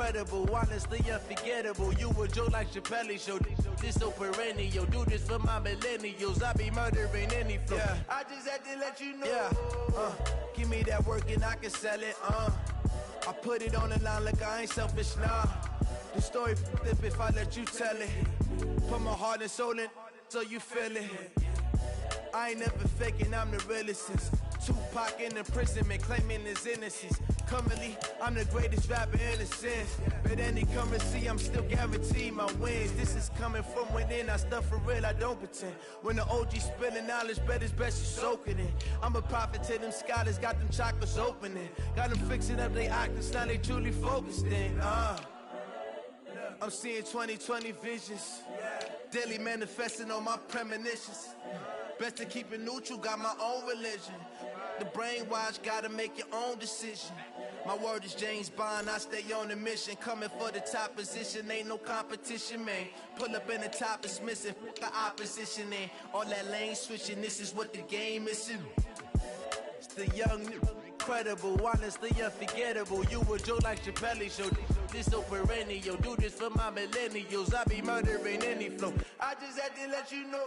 incredible, honestly unforgettable. You a Joe like Chappelle show. This so perennial. Do this for my millennials. I be murdering any flow. Yeah. I just had to let you know. Yeah. Give me that work and I can sell it. I put it on the line like I ain't selfish, nah. The story flip if I let you tell it. Put my heart and soul in so you feel it. I ain't never faking, I'm the realest since Tupac in imprisonment, claiming his innocence. Currently, I'm the greatest rapper in a sense. But any currency, I'm still guaranteed my wins. This is coming from within, I stuff for real, I don't pretend. When the OG spilling knowledge, bet it's best you soak it in. I'm a prophet to them scholars, got them chakras opening. Got them fixing up they octaves, now they truly focused in. I'm seeing 2020 visions. Daily manifesting on my premonitions. Best to keep it neutral, got my own religion. The brainwash, gotta make your own decision. My word is James Bond, I stay on a mission. Coming for the top position, ain't no competition, man. Pull up in the top, it's missing, the opposition in. All that lane switching, this is what the game is. It's the young, incredible, honestly unforgettable. You a Joe like Chappelle show. This so perennial. Do this for my millennials. I be murdering any flow. I just had to let you know.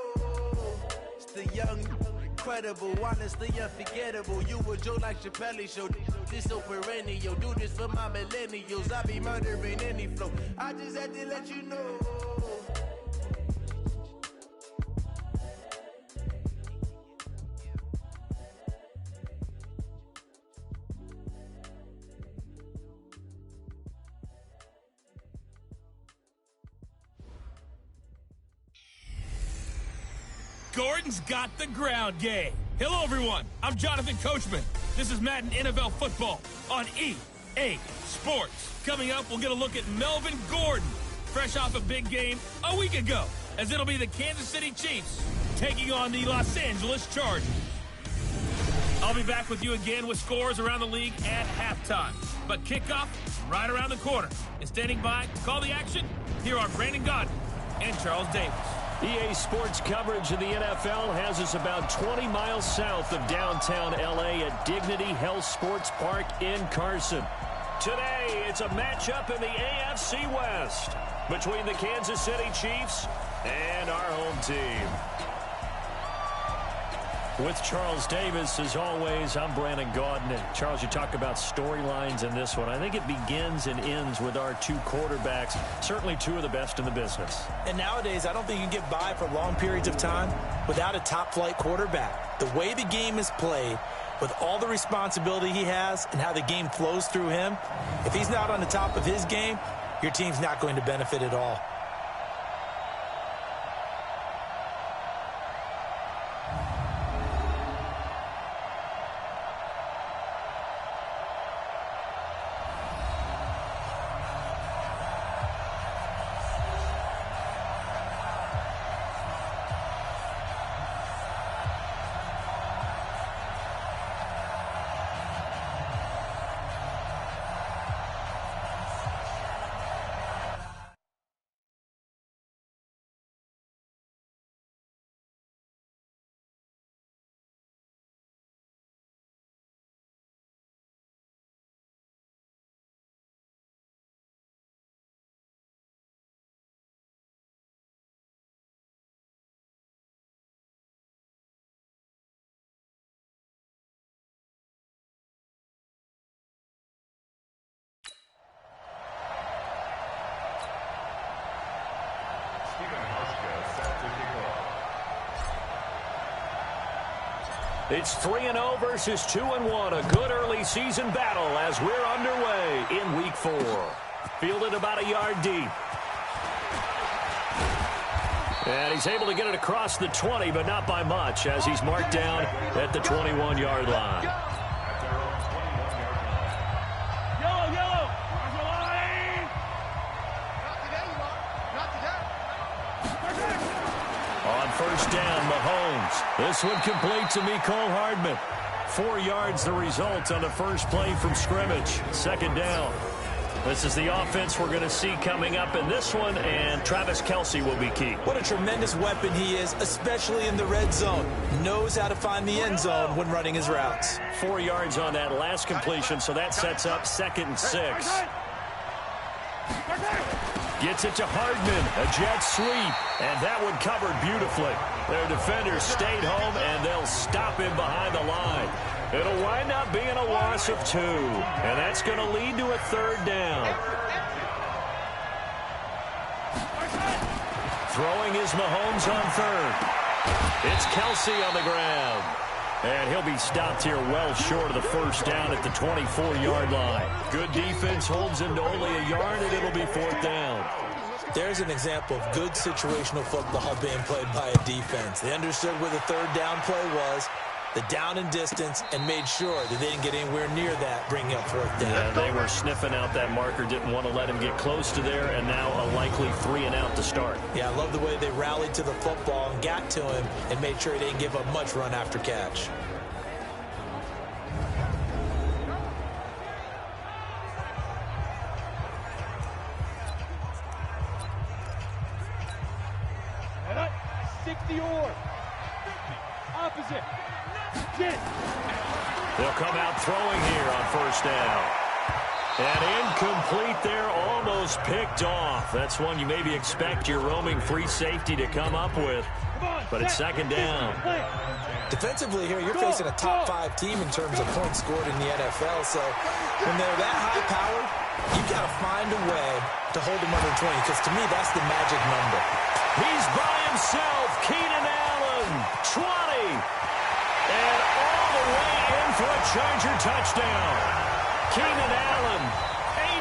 It's the young, incredible, honestly unforgettable. You a Joe like Chappelle show. This so perennial. Do this for my millennials. I be murdering any flow. I just had to let you know. Gordon's got the ground game. Hello, everyone. I'm Jonathan Coachman. This is Madden NFL Football on EA Sports. Coming up, we'll get a look at Melvin Gordon, fresh off a big game a week ago, as it'll be the Kansas City Chiefs taking on the Los Angeles Chargers. I'll be back with you again with scores around the league at halftime. But kickoff right around the corner. And standing by to call the action, here are Brandon Godden and Charles Davis. EA Sports coverage of the NFL has us about 20 miles south of downtown L.A. at Dignity Health Sports Park in Carson. Today, it's a matchup in the AFC West between the Kansas City Chiefs and our home team. With Charles Davis, as always, I'm Brandon Gaudin. And Charles, you talk about storylines in this one. I think it begins and ends with our two quarterbacks, certainly two of the best in the business. And nowadays, I don't think you can get by for long periods of time without a top-flight quarterback. The way the game is played, with all the responsibility he has and how the game flows through him, if he's not on the top of his game, your team's not going to benefit at all. It's 3-0 versus 2-1. A good early season battle as we're underway in Week 4. Fielded about a yard deep. And he's able to get it across the 20, but not by much, as he's marked down at the 21-yard line. On first down, Mahomes. This one complete to Mecole Hardman. 4 yards the result on the first play from scrimmage. Second down. This is the offense we're going to see coming up in this one, and Travis Kelce will be key. What a tremendous weapon he is, especially in the red zone. Knows how to find the end zone when running his routes. 4 yards on that last completion, so that sets up 2nd and 6. Gets it to Hardman. A jet sweep. And that one covered beautifully. Their defenders stayed home, and they'll stop him behind the line. It'll wind up being a loss of 2. And that's going to lead to a 3rd down. Throwing is Mahomes on 3rd. It's Kelsey on the ground. And he'll be stopped here well short of the 1st down at the 24-yard line. Good defense holds him to only a yard, and it'll be 4th down. There's an example of good situational football being played by a defense. They understood where the 3rd down play was, the down and distance, and made sure that they didn't get anywhere near that, bringing up 4th down. Yeah, they were sniffing out that marker, didn't want to let him get close to there, and now a likely 3 and out to start. Yeah, I love the way they rallied to the football and got to him and made sure he didn't give up much run after catch. They'll come out throwing here on 1st down. And incomplete there, almost picked off. That's one you maybe expect your roaming free safety to come up with. But it's 2nd down. Defensively here, you're facing a top 5 team in terms of points scored in the NFL. So when they're that high-powered, you've got to find a way to hold them under 20, because to me, that's the magic number. He's by himself. Keenan Allen, 20. And all the way in for a Charger touchdown. Keenan Allen,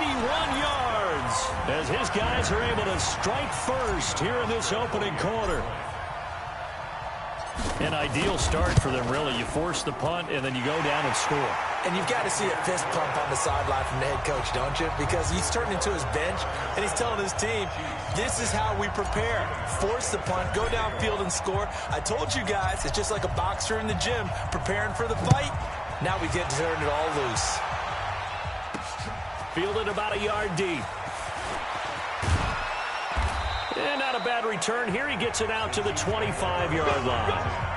81 yards, as his guys are able to strike first here in this opening quarter. An ideal start for them, really. You force the punt, and then you go down and score. And you've got to see a fist pump on the sideline from the head coach, don't you? Because he's turned into his bench, and he's telling his team, this is how we prepare. Force the punt, go downfield and score. I told you guys, it's just like a boxer in the gym preparing for the fight. Now we get to turn it all loose. Fielded about a yard deep. And not a bad return here. He gets it out to the 25-yard line.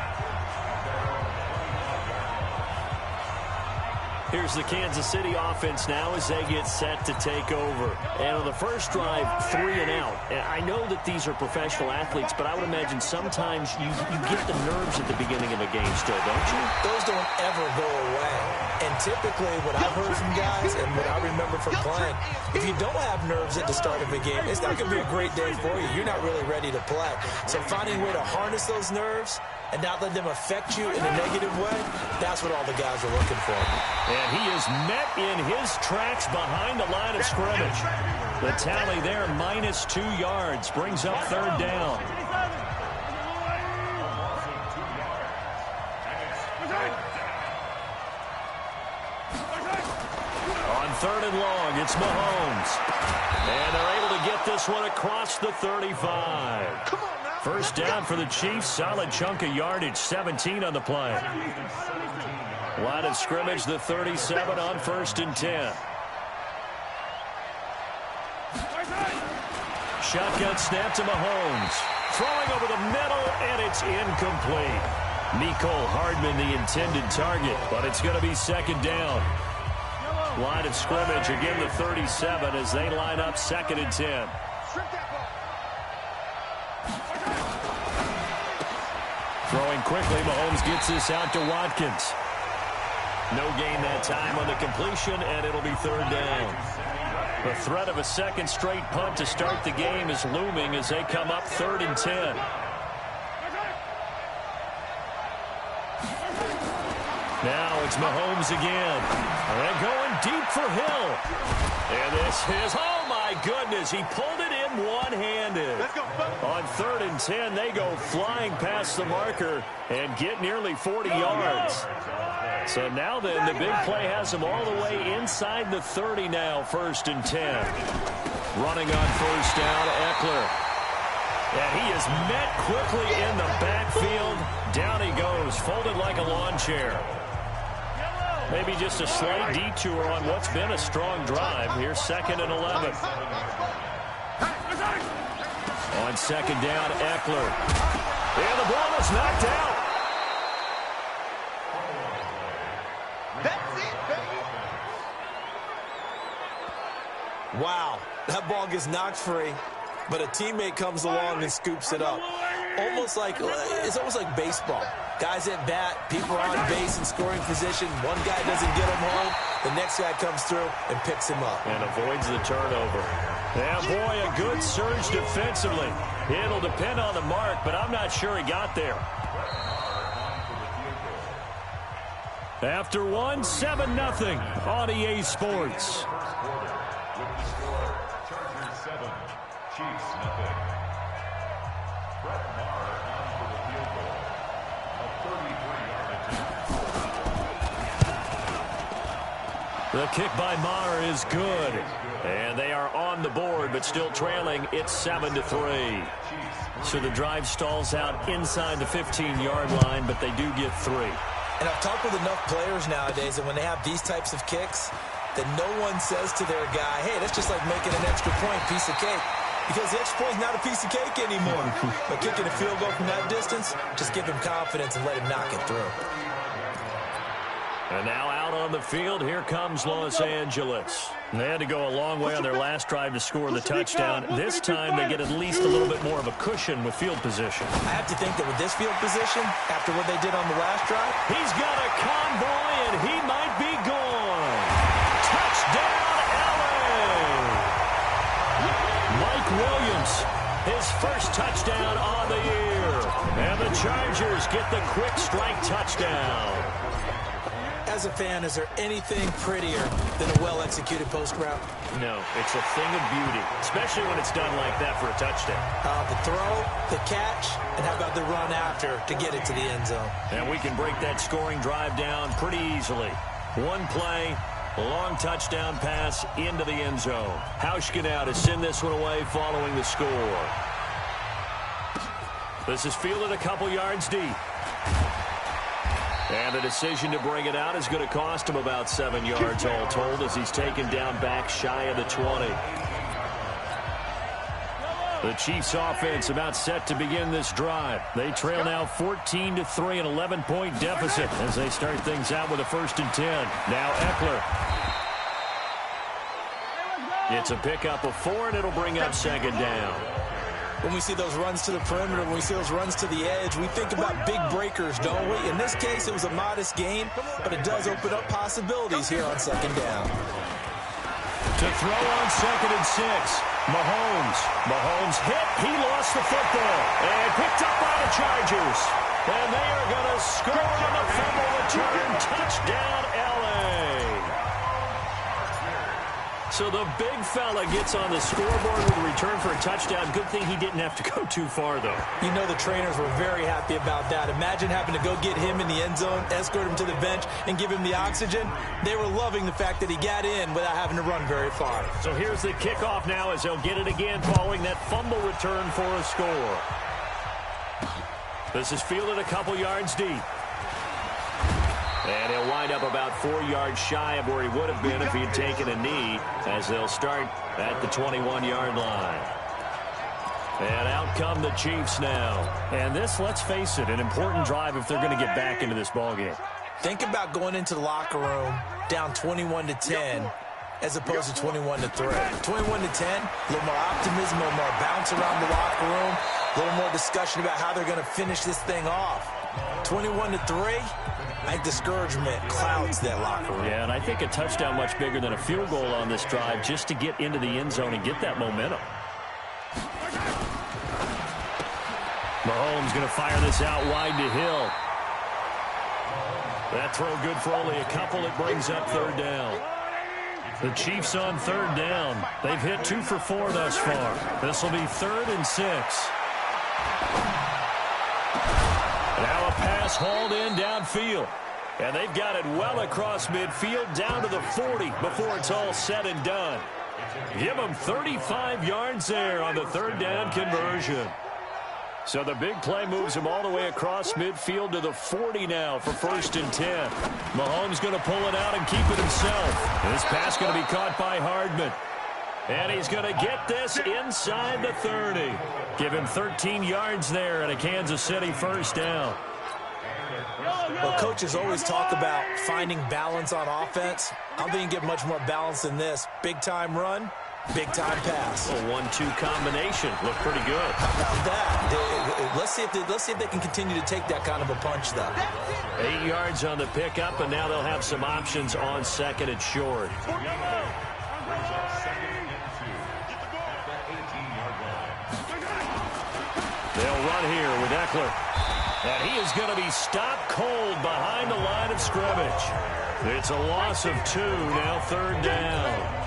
Here's the Kansas City offense now as they get set to take over. And on the first drive, 3 and out. And I know that these are professional athletes, but I would imagine sometimes you get the nerves at the beginning of a game still, don't you? Those don't ever go away. And typically what I've heard from guys and what I remember from playing, if you don't have nerves at the start of a game, it's not going to be a great day for you. You're not really ready to play. So finding a way to harness those nerves and not let them affect you in a negative way, that's what all the guys are looking for. And he is met in his tracks behind the line of scrimmage. The tally there, -2 yards, brings up 3rd down. On 3rd and long, it's Mahomes. And they're able to get this one across the 35. First down for the Chiefs. Solid chunk of yardage, 17 on the play. Line of scrimmage, the 37 on 1st and 10. Shotgun snap to Mahomes. Throwing over the middle, and it's incomplete. Mecole Hardman, the intended target, but it's going to be 2nd down. Line of scrimmage, again the 37 as they line up 2nd and 10. Throwing quickly, Mahomes gets this out to Watkins. No gain that time on the completion, and it'll be 3rd down. The threat of a second straight punt to start the game is looming as they come up 3rd and 10. Now it's Mahomes again. And going deep for Hill. And this is, oh my goodness, he pulled it in one-handed. On 3rd and 10, they go flying past the marker and get nearly 40 yards. So now then, the big play has them all the way inside the 30 now, 1st and 10. Running on 1st down, Eckler. And he is met quickly in the backfield. Down he goes, folded like a lawn chair. Maybe just a slight detour on what's been a strong drive. Here's 2nd and 11. On 2nd down, Eckler. And the ball is knocked out. Wow, that ball gets knocked free, but a teammate comes along and scoops it up. It's almost like baseball. Guys at bat, people are on base in scoring position. One guy doesn't get him home. The next guy comes through and picks him up. And avoids the turnover. Yeah, boy, a good surge defensively. It'll depend on the mark, but I'm not sure he got there. After one, 7-0 on EA Sports. The kick by Maher is good. And they are on the board, but still trailing. It's 7-3. So the drive stalls out inside the 15-yard line, but they do get 3. And I've talked with enough players nowadays that when they have these types of kicks, that no one says to their guy, hey, that's just like making an extra point, piece of cake. Because the extra point is not a piece of cake anymore. But kicking a field goal from that distance, just give him confidence and let him knock it through. And now out on the field, here comes Los Angeles. They had to go a long way on their last drive to score the touchdown. This time they get at least a little bit more of a cushion with field position. I have to think that with this field position, after what they did on the last drive, he's got a convoy, and he might be gone. Touchdown, LA! Mike Williams, his first touchdown on the year. And the Chargers get the quick strike touchdown. As a fan, is there anything prettier than a well-executed post route? No, it's a thing of beauty, especially when it's done like that for a touchdown. The throw, the catch, and how about the run after to get it to the end zone? And we can break that scoring drive down pretty easily. One play, a long touchdown pass into the end zone. Hauschka now to send this one away following the score. This is fielded a couple yards deep. And the decision to bring it out is going to cost him about 7 yards all told as he's taken down back shy of the 20. The Chiefs offense about set to begin this drive. They trail now 14-3, an 11-point deficit as they start things out with a 1st and 10. Now Eckler. It's a pickup of 4, and it'll bring up 2nd down. When we see those runs to the perimeter, when we see those runs to the edge, we think about big breakers, don't we? In this case, it was a modest gain, but it does open up possibilities here on 2nd down. To throw on 2nd and 6. Mahomes hit. He lost the football. And picked up by the Chargers. And they are going to score on the fumble return. Touchdown, LA. So the big fella gets on the scoreboard with a return for a touchdown. Good thing he didn't have to go too far, though. You know the trainers were very happy about that. Imagine having to go get him in the end zone, escort him to the bench, and give him the oxygen. They were loving the fact that he got in without having to run very far. So here's the kickoff now as they'll get it again following that fumble return for a score. This is fielded a couple yards deep. And he'll wind up about 4 yards shy of where he would have been if he'd taken a knee as they'll start at the 21-yard line. And out come the Chiefs now. And this, let's face it, an important drive if they're going to get back into this ballgame. Think about going into the locker room down 21-10 as opposed to 21-3. 21-10, a little more optimism, a little more bounce around the locker room, a little more discussion about how they're going to finish this thing off. 21-3, I think discouragement clouds that locker room. Yeah, and I think a touchdown much bigger than a field goal on this drive just to get into the end zone and get that momentum. Mahomes going to fire this out wide to Hill. That throw good for only a couple. It brings up 3rd down. The Chiefs on 3rd down. They've hit 2 for 4 thus far. This will be 3rd and 6. Now a pass hauled in downfield. And they've got it well across midfield down to the 40 before it's all said and done. Give them 35 yards there on the 3rd down conversion. So the big play moves him all the way across midfield to the 40 now for 1st and 10. Mahomes going to pull it out and keep it himself. This pass going to be caught by Hardman. And he's going to get this inside the 30. Give him 13 yards there and a Kansas City 1st down. Well, coaches always talk about finding balance on offense. I don't think you can get much more balance than this. Big-time run, Big-time pass. A 1-2 combination. Looked pretty good. How about that? Let's see if they can continue to take that kind of a punch, though. 8 yards on the pickup, and now they'll have some options on second and short. They'll run here with Eckler. And he is going to be stopped cold behind the line of scrimmage. It's a loss of 2, now third down.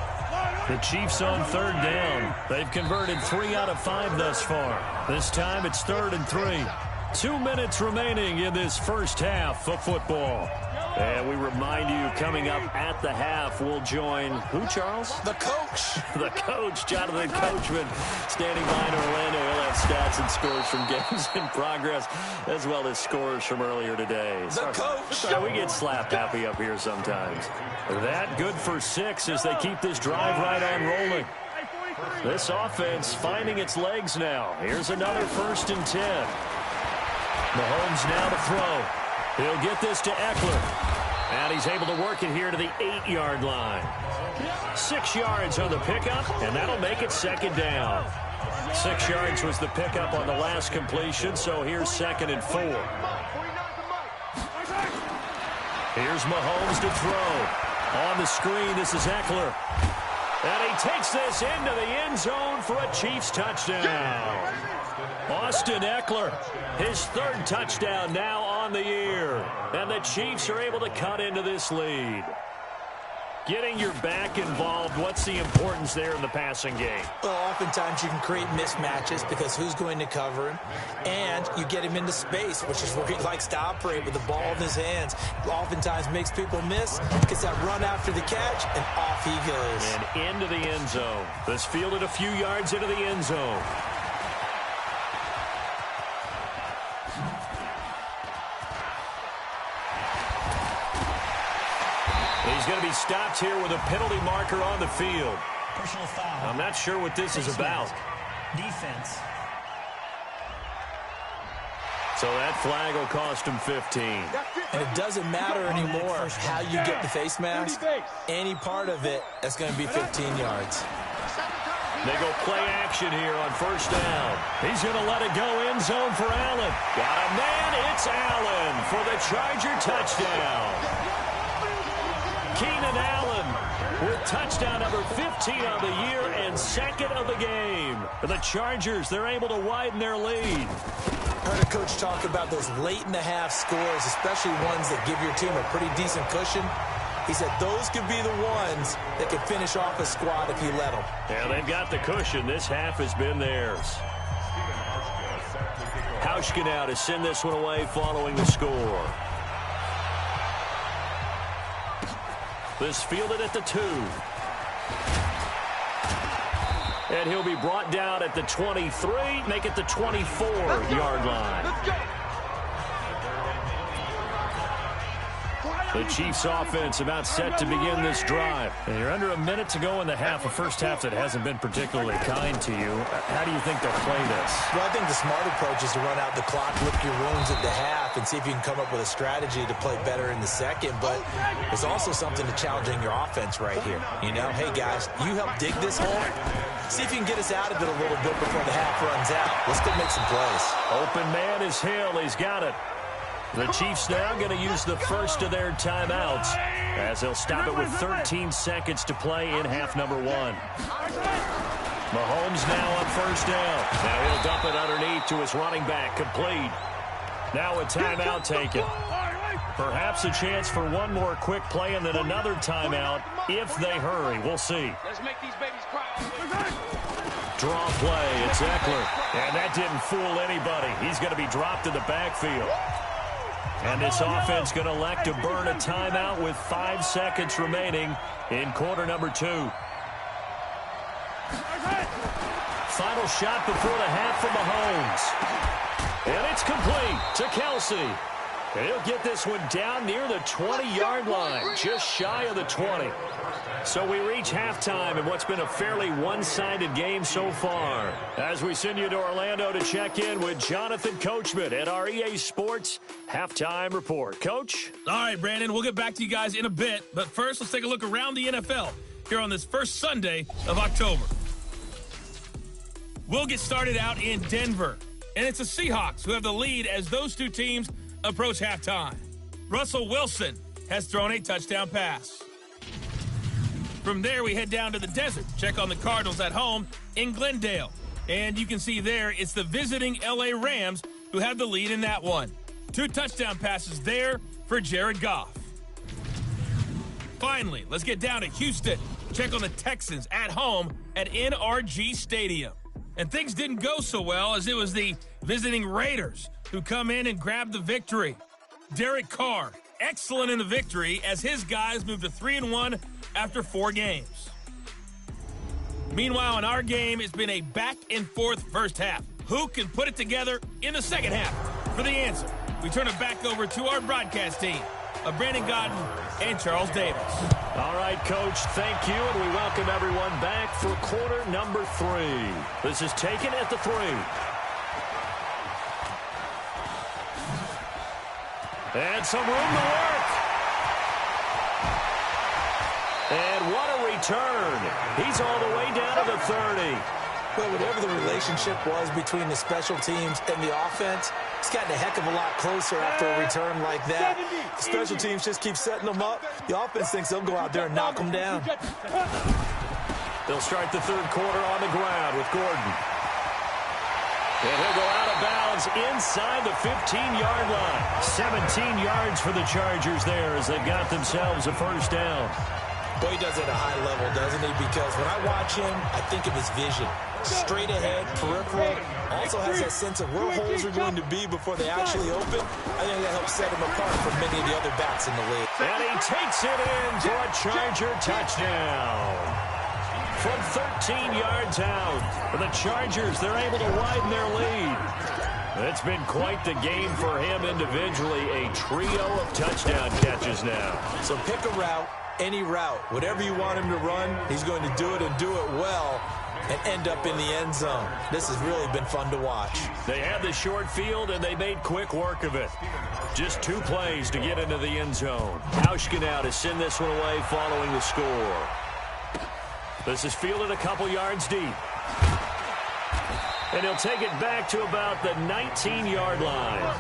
The Chiefs on third down. They've converted 3 out of 5 thus far. This time it's 3rd and 3. 2 minutes remaining in this first half of football. And we remind you, coming up at the half, we'll join who, Charles? The coach. The coach, Jonathan Coachman, standing by in Orlando. He'll have stats and scores from games in progress, as well as scores from earlier today. The coach. Sorry, we get slap happy up here sometimes. That good for 6 as they keep this drive right on rolling. This offense finding its legs now. Here's another 1st and 10. Mahomes now to throw. He'll get this to Eckler. And he's able to work it here to the 8-yard line. 6 yards on the pickup, and that'll make it 2nd down. 6 yards was the pickup on the last completion, so here's 2nd and 4. Here's Mahomes to throw. On the screen, this is Eckler. And he takes this into the end zone for a Chiefs touchdown. Austin Eckler, his 3rd touchdown now on the year. And the Chiefs are able to cut into this lead. Getting your back involved, what's the importance there in the passing game? Well, oftentimes you can create mismatches because who's going to cover him, and you get him into space, which is where he likes to operate with the ball in his hands. Oftentimes makes people miss, gets that run after the catch, and off he goes. And into the end zone. This fielded a few yards into the end zone. He's going to be stopped here with a penalty marker on the field. Personal foul. I'm not sure what this is about. Defense. So that flag will cost him 15. And it doesn't matter anymore how you get the face mask. Any part of it, that's going to be 15 yards. They go play action here on 1st down. He's going to let it go end zone for Allen. Got a man, it's Allen for the Charger touchdown. Keenan Allen with touchdown number 15 on the year and 2nd of the game. For the Chargers, they're able to widen their lead. Heard a coach talk about those late-in-the-half scores, especially ones that give your team a pretty decent cushion. He said those could be the ones that could finish off a squad if you let them. Yeah, they've got the cushion. This half has been theirs. Hauschka now to send this one away following the score. This fielded at the 2. And he'll be brought down at the 23, make it the 24-yard line. The Chiefs offense about set to begin this drive. And you're under a minute to go in the half, a first half that hasn't been particularly kind to you. How do you think they'll play this? Well, I think the smart approach is to run out the clock, lick your wounds at the half, and see if you can come up with a strategy to play better in the second. But there's also something to challenging your offense right here. You know, hey, guys, you help dig this hole. See if you can get us out of it a little bit before the half runs out. Let's go make some plays. Open man is Hill. He's got it. The Chiefs now going to use the first of their timeouts as they'll stop it with 13 seconds to play in half number 1. Mahomes now on 1st down. Now he'll dump it underneath to his running back. Complete. Now a timeout taken. Perhaps a chance for one more quick play and then another timeout if they hurry. We'll see. Let's make these babies cry. Draw play. It's Eckler. And that didn't fool anybody. He's going to be dropped in the backfield. And this offense going to elect to burn a timeout with 5 seconds remaining in quarter number 2. Final shot before the half from Mahomes. And it's complete to Kelsey. And he'll get this one down near the 20-yard line, just shy of the 20. So we reach halftime in what's been a fairly one-sided game so far. As we send you to Orlando to check in with Jonathan Coachman at our EA Sports Halftime Report. Coach? All right, Brandon, we'll get back to you guys in a bit. But first, let's take a look around the NFL here on this first Sunday of October. We'll get started out in Denver. And it's the Seahawks who have the lead as those two teams approach halftime. Russell Wilson has thrown a touchdown pass. From there, we head down to the desert. Check on the Cardinals at home in Glendale. And you can see there, it's the visiting L.A. Rams who have the lead in that one. 2 touchdown passes there for Jared Goff. Finally, let's get down to Houston. Check on the Texans at home at NRG Stadium. And things didn't go so well as it was the visiting Raiders who come in and grab the victory. Derek Carr, excellent in the victory as his guys moved to 3-1 after 4 games. Meanwhile, in our game, it's been a back-and-forth first half. Who can put it together in the second half? For the answer, we turn it back over to our broadcast team of Brandon Godden and Charles Davis. All right, Coach, thank you, and we welcome everyone back for quarter number 3. This is taken at the 3. And some room to work. And what a return. He's all the way down to the 30. Well, whatever the relationship was between the special teams and the offense, it's gotten a heck of a lot closer after a return like that. The special teams just keep setting them up. The offense thinks they'll go out there and knock them down. They'll start the third quarter on the ground with Gordon. And he'll go out of bounds inside the 15-yard line. 17 yards for the Chargers there as they've got themselves a first down. Boy, he does it at a high level, doesn't he? Because when I watch him, I think of his vision. Straight ahead, peripheral. Also has that sense of where holes are going to be before they actually open. I think that helps set him apart from many of the other backs in the league. And he takes it in for a Charger touchdown. From 13 yards out, for the Chargers, they're able to widen their lead. It's been quite the game for him individually. A trio of touchdown catches now. So pick a route, any route. Whatever you want him to run, he's going to do it and do it well and end up in the end zone. This has really been fun to watch. They had the short field, and they made quick work of it. Just 2 plays to get into the end zone. Hauschka now to send this one away following the score. This is fielded a couple yards deep. And he'll take it back to about the 19-yard line.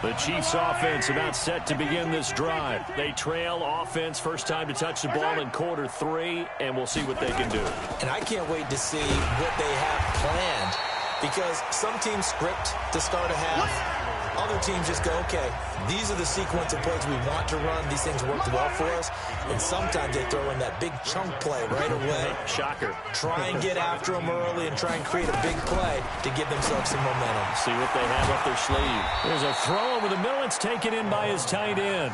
The Chiefs offense about set to begin this drive. They trail offense, first time to touch the ball in quarter 3, and we'll see what they can do. And I can't wait to see what they have planned, because some teams script to start a half. Other teams just go, okay, these are the sequence of plays we want to run. These things worked well for us. And sometimes they throw in that big chunk play right away. Shocker. Try and get after them early and try and create a big play to give themselves some momentum. See what they have up their sleeve. There's a throw over the middle. It's taken in by his tight end.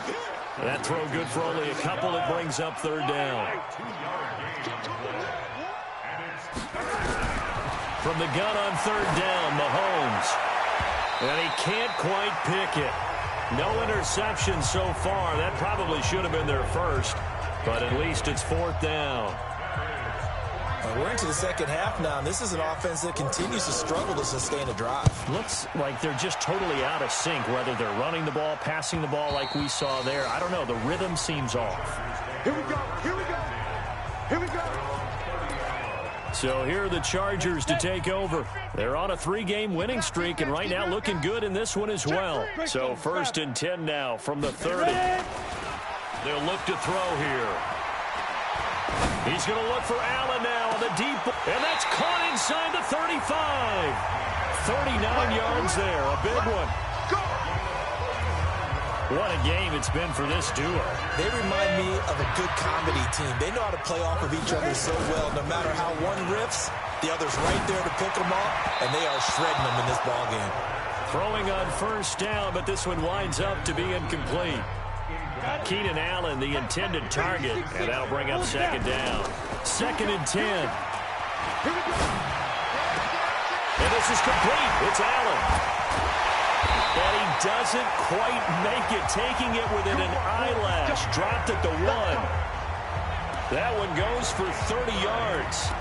That throw good for only a couple. It brings up third down. From the gun on third down, Mahomes. And he can't quite pick it. No interception so far. That probably should have been their first, but at least it's fourth down. We're into the second half now, and this is an offense that continues to struggle to sustain a drive. Looks like they're just totally out of sync, whether they're running the ball, passing the ball like we saw there. I don't know. The rhythm seems off. Here we go. Here we go. Here we go. So here are the Chargers to take over. They're on a 3-game winning streak, and right now looking good in this one as well. So 1st and 10 now from the 30. They'll look to throw here. He's going to look for Allen now on the deep, and that's caught inside the 35. 39 yards there, a big one. What a game it's been for this duo. They remind me of a good comedy team. They know how to play off of each other so well. No matter how one riffs, the other's right there to pick them up, and they are shredding them in this ballgame. Throwing on first down, but this one winds up to be incomplete. Keenan Allen, the intended target, and that'll bring up second down. 2nd and 10. And this is complete. It's Allen. And he doesn't quite make it, taking it within an eyelash. Dropped at the 1. That one goes for 30 yards.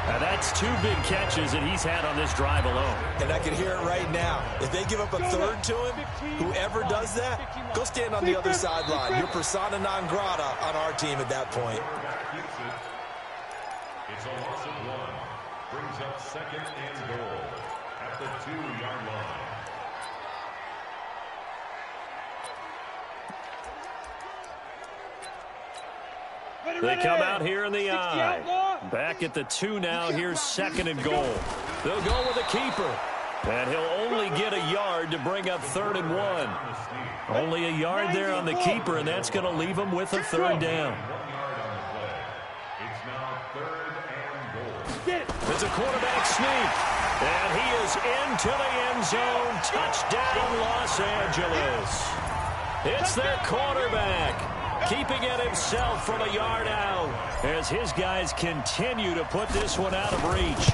Now that's 2 big catches that he's had on this drive alone. And I can hear it right now. If they give up a third to him, whoever does that, go stand on the other sideline. You're persona non grata on our team at that point. It's a loss of 1. Brings up 2nd and goal at the 2-yard line. They come out here in the I. Back at the 2 now. Here's 2nd and goal. They'll go with a keeper. And he'll only get a yard to bring up 3rd and 1. Only a yard there on the keeper, and that's going to leave him with a 3rd down. It's now 3rd and goal. It's a quarterback sneak. And he is into the end zone. Touchdown, Los Angeles. It's their quarterback, keeping it himself from a yard out as his guys continue to put this one out of reach.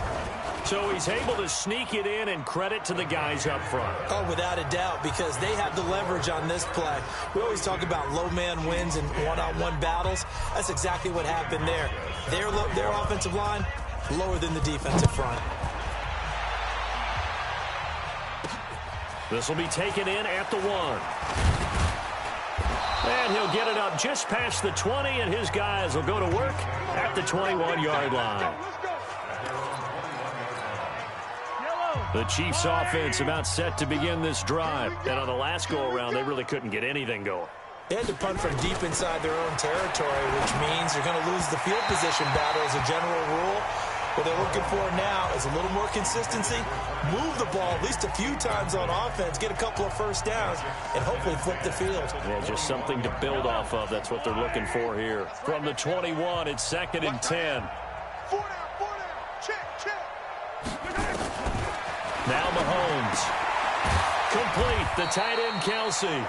So he's able to sneak it in, and credit to the guys up front. Oh, without a doubt, because they have the leverage on this play. We always talk about low man wins and one-on-one battles. That's exactly what happened there. Their offensive line lower than the defensive front. This will be taken in at the 1. And he'll get it up just past the 20, and his guys will go to work at the 21-yard line. The Chiefs' offense about set to begin this drive. And on the last go-around, they really couldn't get anything going. They had to punt from deep inside their own territory, which means they're going to lose the field position battle as a general rule. What they're looking for now is a little more consistency, move the ball at least a few times on offense, get a couple of first downs, and hopefully flip the field. Yeah, just something to build off of. That's what they're looking for here. From the 21, it's 2nd and 10. 4 down, check. Now Mahomes. Complete, the tight end Kelsey.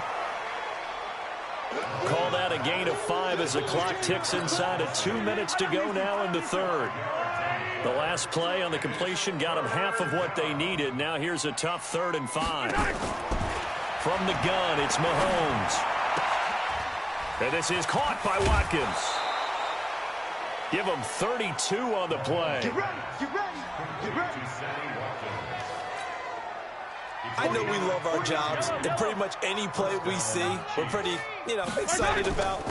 Call that a gain of 5 as the clock ticks inside of 2 minutes to go now in the 3rd. The last play on the completion got them half of what they needed. Now here's a tough 3rd and 5. From the gun, it's Mahomes. And this is caught by Watkins. Give them 32 on the play. Get ready. I know we love our jobs, and pretty much any play we see, we're pretty, excited about.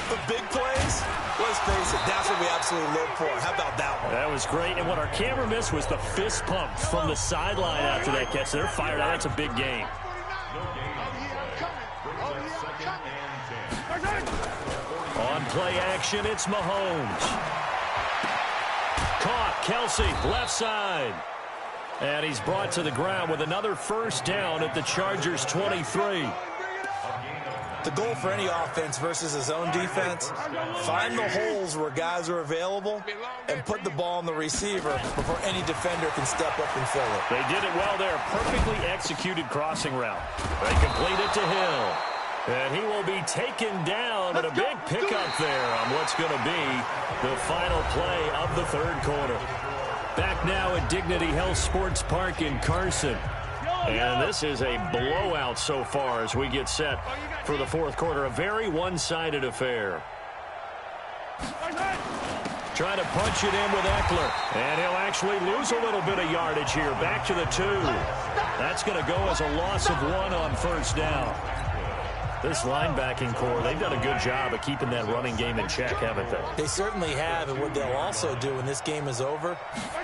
But big plays, let's face it, that's what we absolutely live for. How about that one? That was great, and what our camera missed was the fist pump from the sideline after that catch. They're fired out. That's a big game. On play action, it's Mahomes. Caught, Kelsey, left side. And he's brought to the ground with another first down at the Chargers' 23. The goal for any offense versus a zone defense, find the holes where guys are available and put the ball on the receiver before any defender can step up and fill it. They did it well there. Perfectly executed crossing route. They complete it to Hill. And he will be taken down, and a big pickup there on what's going to be the final play of the 3rd quarter. Back now at Dignity Health Sports Park in Carson. And this is a blowout so far as we get set for the 4th quarter. A very one-sided affair. Trying to punch it in with Eckler. And he'll actually lose a little bit of yardage here. Back to the 2. That's going to go as a loss of 1 on first down. This linebacking core, they've done a good job of keeping that running game in check, haven't they? They certainly have, and what they'll also do when this game is over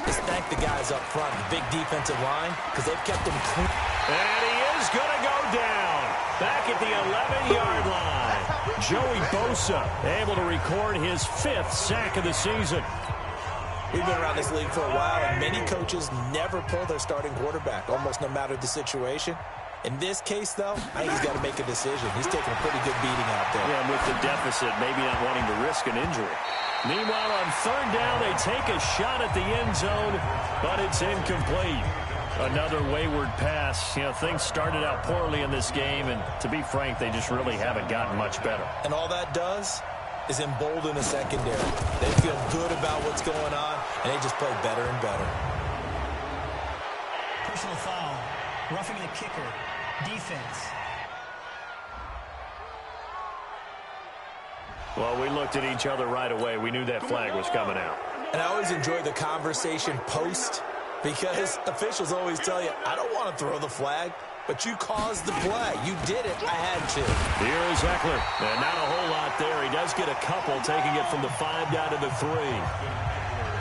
is thank the guys up front, the big defensive line, because they've kept them clean. And he is going to go down back at the 11-yard line. Joey Bosa able to record his 5th sack of the season. We've been around this league for a while, and many coaches never pull their starting quarterback, almost no matter the situation. In this case, though, I think he's got to make a decision. He's taking a pretty good beating out there. Yeah, with the deficit, maybe not wanting to risk an injury. Meanwhile, on 3rd down, they take a shot at the end zone, but it's incomplete. Another wayward pass. Things started out poorly in this game, and to be frank, they just really haven't gotten much better. And all that does is embolden the secondary. They feel good about what's going on, and they just play better and better. Personal foul. Roughing the kicker. Defense. Well, we looked at each other right away. We knew that flag was coming out. And I always enjoy the conversation post because officials always tell you, I don't want to throw the flag, but you caused the play. You did it. I had to. Here is Eckler. And not a whole lot there. He does get a couple, taking it from the 5 down to the 3.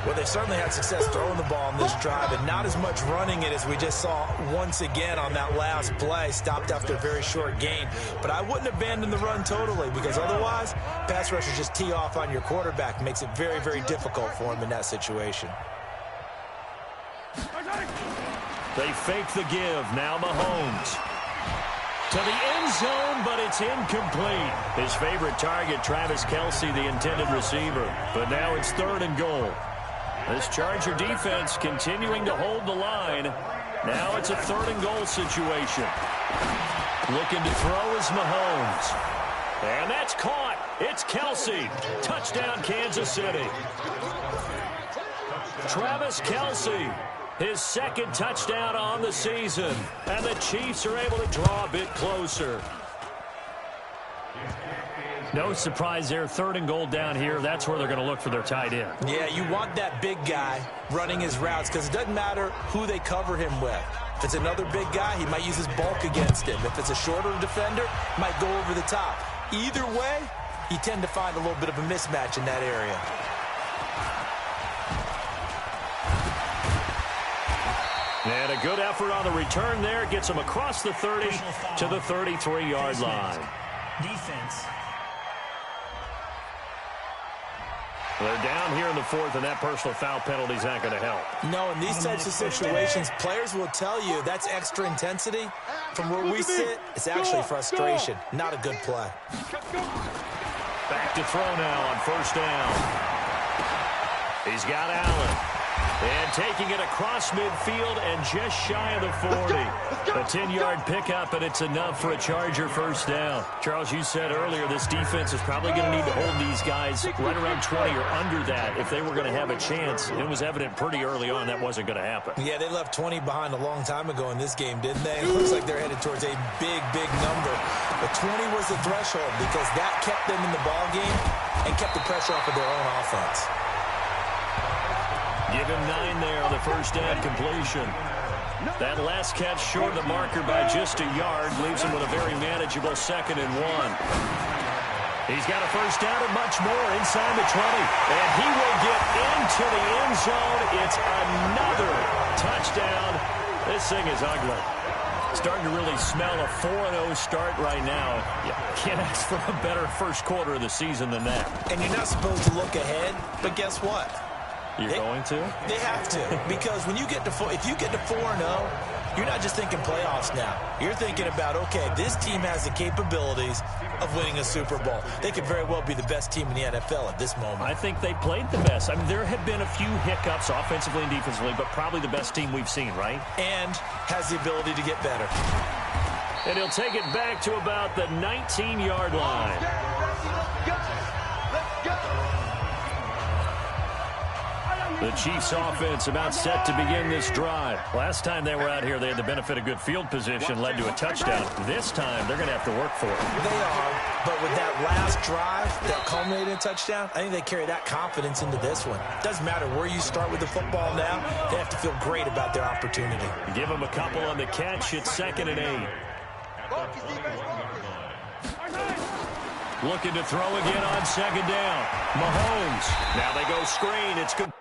Well, they certainly had success throwing the ball on this drive, and not as much running it as we just saw once again on that last play. Stopped after a very short gain. But I wouldn't abandon the run totally, because otherwise, pass rushers just tee off on your quarterback. Makes it very, very difficult for him in that situation. They fake the give. Now Mahomes. To the end zone, but it's incomplete. His favorite target, Travis Kelce, the intended receiver. But now it's 3rd and goal. This Charger defense continuing to hold the line. Now it's a 3rd and goal situation. Looking to throw is Mahomes. And that's caught. It's Kelce. Touchdown, Kansas City. Travis Kelce, his 2nd touchdown on the season. And the Chiefs are able to draw a bit closer. No surprise there. 3rd and goal down here. That's where they're going to look for their tight end. Yeah, you want that big guy running his routes because it doesn't matter who they cover him with. If it's another big guy, he might use his bulk against him. If it's a shorter defender, he might go over the top. Either way, you tend to find a little bit of a mismatch in that area. And a good effort on the return there. Gets him across the 30 to the 33-yard line. Defense. They're down here in the 4th, and that personal foul penalty is not going to help. No, in these types of situations, players will tell you that's extra intensity. From where we sit, it's actually frustration. Not a good play. Back to throw now on 1st down. He's got Allen. And taking it across midfield and just shy of the 40. A 10-yard pickup, and it's enough for a Charger 1st down. Charles, you said earlier this defense is probably going to need to hold these guys right around 20 or under that if they were going to have a chance. It was evident pretty early on that wasn't going to happen. Yeah, they left 20 behind a long time ago in this game, didn't they? It looks like they're headed towards a big, big number. But 20 was the threshold because that kept them in the ball game and kept the pressure off of their own offense. Give him 9 there on the 1st down completion. That last catch short of the marker by just a yard leaves him with a very manageable 2nd and 1. He's got a 1st down and much more inside the 20. And he will get into the end zone. It's another touchdown. This thing is ugly. Starting to really smell a 4-0 start right now. You can't ask for a better first quarter of the season than that. And you're not supposed to look ahead, but guess what? You're going to? They have to, because when you get to if you get to 4-0, you're not just thinking playoffs now. You're thinking about, okay, this team has the capabilities of winning a Super Bowl. They could very well be the best team in the NFL at this moment. I think they played the best. I mean, there have been a few hiccups offensively and defensively, but probably the best team we've seen, right? And has the ability to get better. And he'll take it back to about the 19-yard line. The Chiefs offense about set to begin this drive. Last time they were out here, they had the benefit of good field position, led to a touchdown. This time, they're going to have to work for it. They are, but with that last drive that culminated in a touchdown, I think they carry that confidence into this one. Doesn't matter where you start with the football now, they have to feel great about their opportunity. Give them a couple on the catch. It's 2nd and 8. Looking to throw again on 2nd down. Mahomes. Now they go screen. It's good.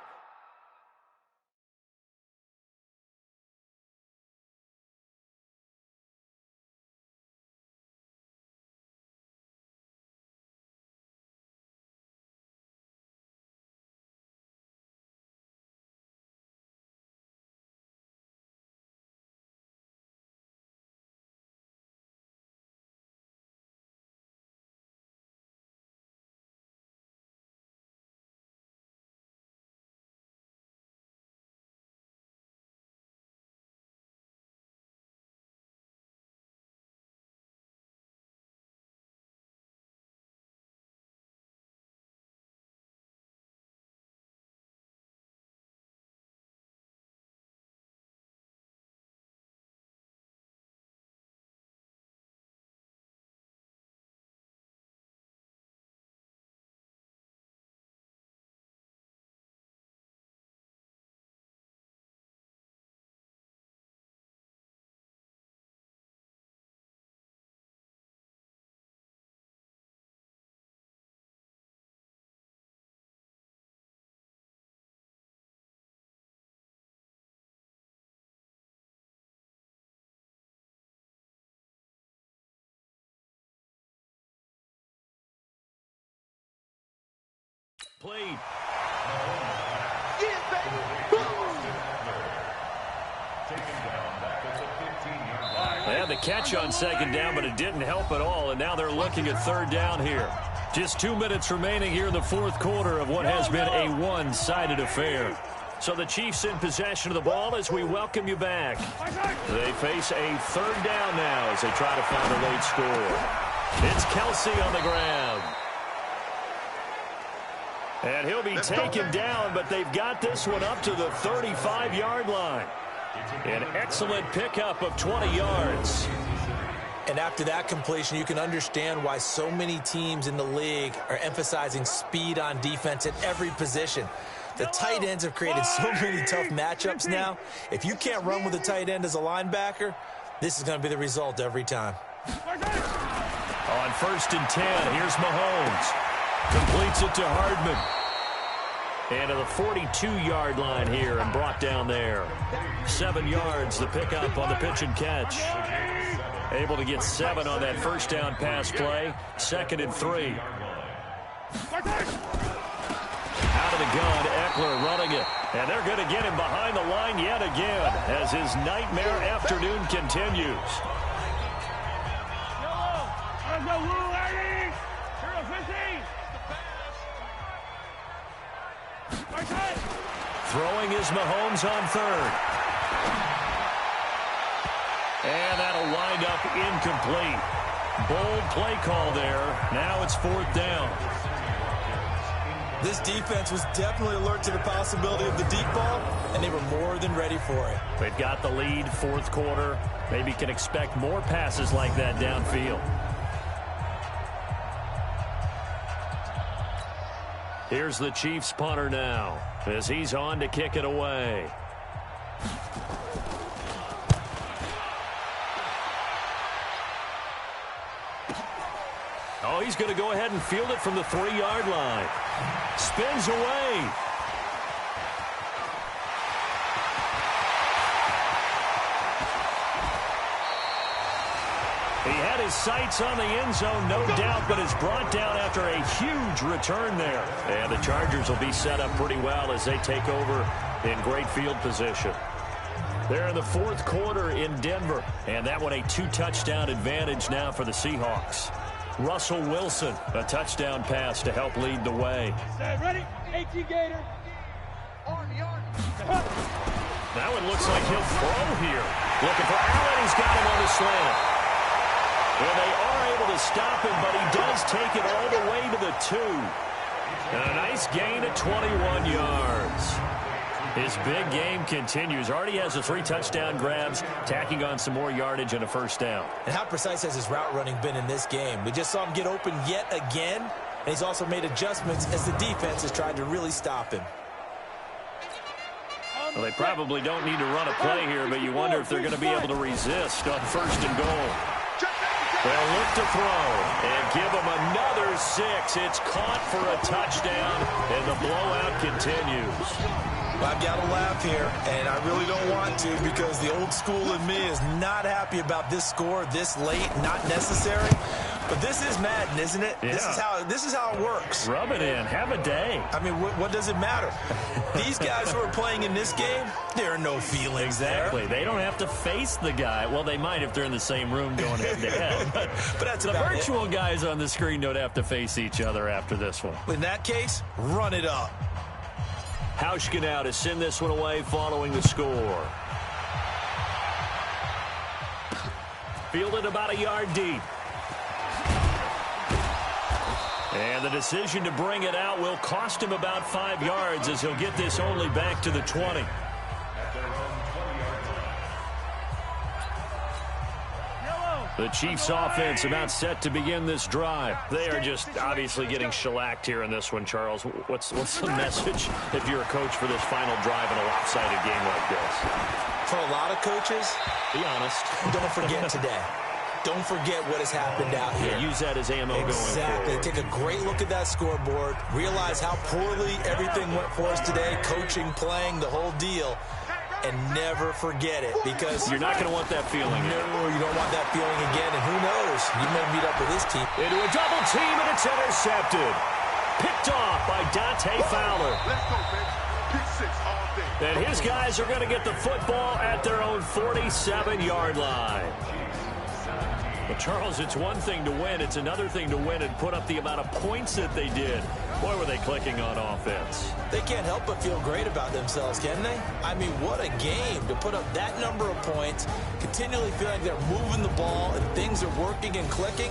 Complete. Yeah, baby. They had the catch on second down, but it didn't help at all, and now they're looking at third down here. Just 2 minutes remaining here in the fourth quarter of what has been a one-sided affair. So the Chiefs in possession of the ball as we welcome you back. They face a third down now as they try to find a late score. It's Kelsey on the ground. And he'll be taken down, but they've got this one up to the 35-yard line. An excellent pickup of 20 yards. And after that completion, you can understand why so many teams in the league are emphasizing speed on defense at every position. The tight ends have created so many tough matchups now. If you can't run with a tight end as a linebacker, this is going to be the result every time. On 1st and 10, here's Mahomes. Completes it to Hardman. And to the 42-yard line here and brought down there. 7 yards, the pickup on the pitch and catch. Able to get 7 on that first down pass play. 2nd and 3. Out of the gun, Eckler running it. And they're going to get him behind the line yet again as his nightmare afternoon continues. Throwing is Mahomes on 3rd. And that'll wind up incomplete. Bold play call there. Now it's 4th down. This defense was definitely alert to the possibility of the deep ball, and they were more than ready for it. They've got the lead, 4th quarter. Maybe can expect more passes like that downfield. Here's the Chiefs punter now as he's on to kick it away. Oh, he's going to go ahead and field it from the 3-yard line. Spins away. He had his sights on the end zone, no doubt, but is brought down after a huge return there. And the Chargers will be set up pretty well as they take over in great field position. They're in the 4th quarter in Denver, and that one a 2-touchdown advantage now for the Seahawks. Russell Wilson, a touchdown pass to help lead the way. Ready? 18 Gator. That one looks like he'll throw here. Looking for Allen. He's got him on the slant. And they are able to stop him, but he does take it all the way to the 2. And a nice gain of 21 yards. His big game continues. Already has the 3 touchdown grabs, tacking on some more yardage and a first down. And how precise has his route running been in this game? We just saw him get open yet again, and he's also made adjustments as the defense has tried to really stop him. Well, they probably don't need to run a play here, but you wonder if they're going to be able to resist on 1st and goal. They'll look to throw and give him another 6. It's caught for a touchdown, and the blowout continues. I've got to laugh here, and I really don't want to because the old school in me is not happy about this score this late, not necessary. But this is Madden, isn't it? Yeah. This is how it works. Rub it in. Have a day. I mean, what does it matter? These guys who are playing in this game, there are no feelings exactly. there. They don't have to face the guy. Well, they might if they're in the same room going head-to-head. But that's the about virtual it. guys on the screen don't have to face each other after this one. In that case, run it up. Hauschka now to send this one away following the score. Fielded about a yard deep. And the decision to bring it out will cost him about 5 yards as he'll get this only back to the 20. The Chiefs offense about set to begin this drive. They are just obviously getting shellacked here in this one, Charles. What's the message if you're a coach for this final drive in a lopsided game like this? For a lot of coaches, be honest. Don't forget today. Don't forget what has happened out here. Yeah, use that as ammo going forward. Exactly. Take a great look at that scoreboard. Realize how poorly everything went for us today. Coaching, playing, the whole deal. And never forget it, because you're not going to want that feeling. No, you don't want that feeling again. And who knows? You may meet up with this team. Into a double team, and it's intercepted. Picked Picked off by Dante Fowler. Let's go, baby. Pick 6 all day. And his guys are going to get the football at their own 47-yard line. But, Charles, it's one thing to win. It's another thing to win and put up the amount of points that they did. Boy, were they clicking on offense. They can't help but feel great about themselves, can they? I mean, what a game to put up that number of points, continually feeling they're moving the ball and things are working and clicking.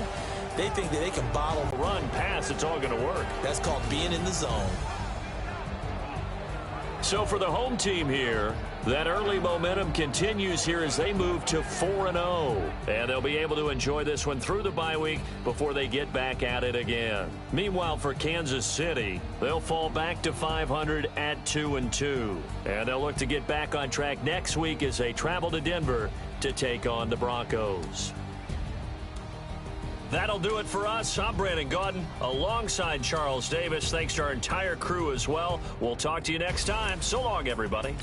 They think that they can bottle, Run, pass, it's all going to work. That's called being in the zone. So for the home team here, that early momentum continues here as they move to 4-0. And they'll be able to enjoy this one through the bye week before they get back at it again. Meanwhile, for Kansas City, they'll fall back to 500 at 2-2. And they'll look to get back on track next week as they travel to Denver to take on the Broncos. That'll do it for us. I'm Brandon Gaudin alongside Charles Davis. Thanks to our entire crew as well. We'll talk to you next time. So long, everybody.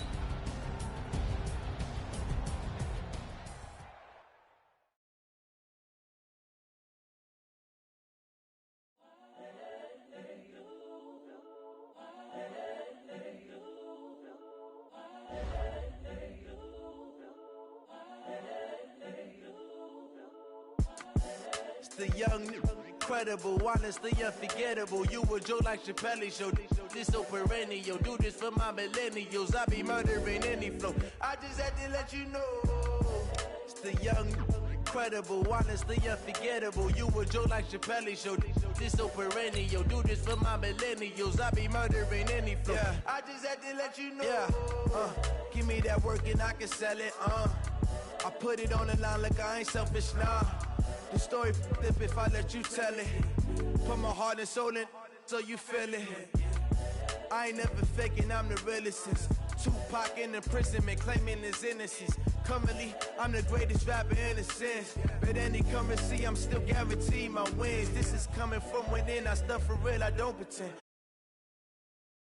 The young, incredible, honestly unforgettable. You a Joe like Chappelle show. This so perennial. Do this for my millennials. I be murdering any flow. I just had to let you know. It's the young, incredible, honestly unforgettable. You a Joe like Chappelle show. This so perennial. Do this for my millennials. I be murdering any flow. Yeah. I just had to let you know. Yeah. Give me that work and I can sell it. I put it on the line like I ain't selfish, nah. The story flip if I let you tell it. Put my heart and soul in so you feel it. I ain't never faking, I'm the realest since Tupac in imprisonment, claiming his innocence. Currently, I'm the greatest rapper in a sense. But any currency, I'm still guaranteed my wins. This is coming from within, I stuff for real, I don't pretend.